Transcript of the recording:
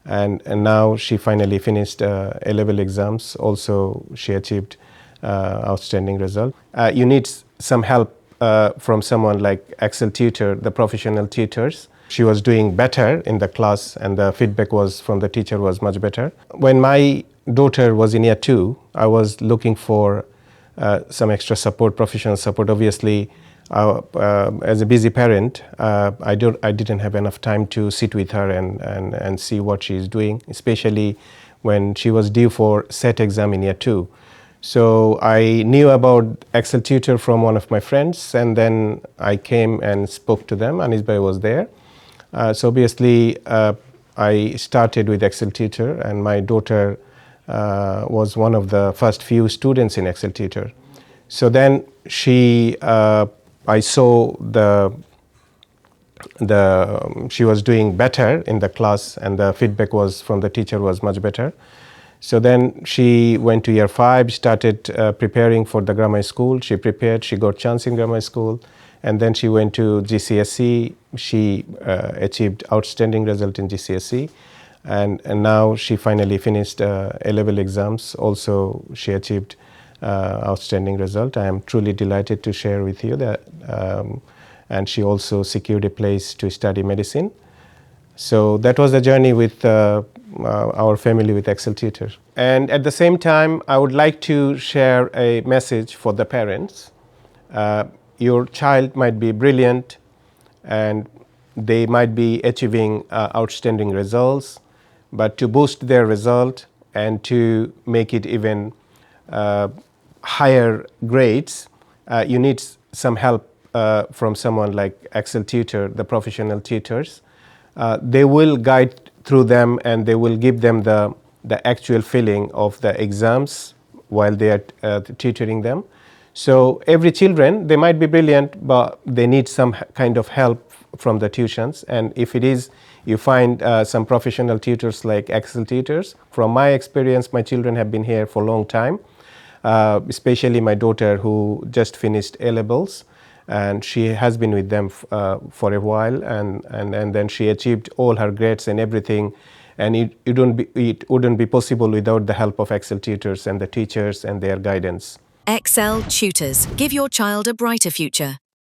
and now she finally finished A-level exams. Also, she achieved outstanding result. You need some help from someone like Excel Tutor, the professional tutors. She was doing better in the class, and the feedback was from the teacher was much better. When my daughter was in year 2, I was looking for some extra support, professional support. Obviously, as a busy parent, I didn't have enough time to sit with her and see what she's doing, especially when she was due for set exam in year 2. So I knew about Excel Tutor from one of my friends, and then I came and spoke to them. Anis Bhai was there. So obviously, I started with Excel Tutor, and my daughter was one of the first few students in Excel Tutor. So then I saw she was doing better in the class, and the feedback was from the teacher was much better. So then she went to year 5, started preparing for the grammar school. She prepared, she got chance in grammar school, and then she went to GCSE. She achieved outstanding result in GCSE, and now she finally finished A-level exams. Also, she achieved outstanding result. I am truly delighted to share with you that, and she also secured a place to study medicine. So that was the journey with our family with Excel Tutor. And at the same time, I would like to share a message for the parents. Your child might be brilliant and they might be achieving outstanding results, but to boost their result and to make it even higher grades, you need some help from someone like Excel Tutor, the professional tutors. They will guide through them, and they will give them the actual feeling of the exams while they are tutoring them. So every children, they might be brilliant, but they need some kind of help from the tuitions. And if it is, you find some professional tutors like Excel Tutors. From my experience, my children have been here for a long time, especially my daughter who just finished A-Levels. And she has been with them for a while, and then she achieved all her grades and everything. And it wouldn't be possible without the help of Excel Tutors and the teachers and their guidance. Excel Tutors. Give your child a brighter future.